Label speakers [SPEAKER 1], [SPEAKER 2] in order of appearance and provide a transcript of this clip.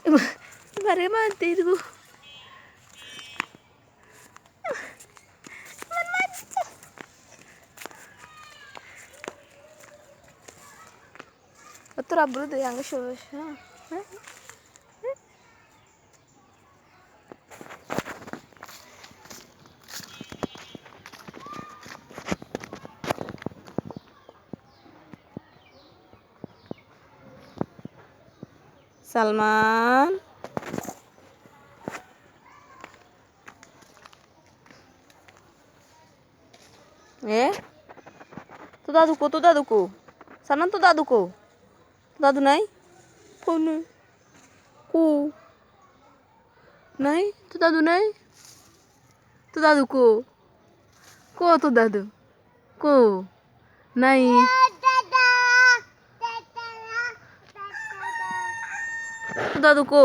[SPEAKER 1] এবারে মারতে দেবো। তোর আব্বুর দে আগে সবাস। হ্যাঁ সালমান এ তো দাদু কো সালমান তো দাদু নাই কোন কো নাই তো দাদু নাই তো দাদু কো তো দাদু কো নাই তো দাদু কো।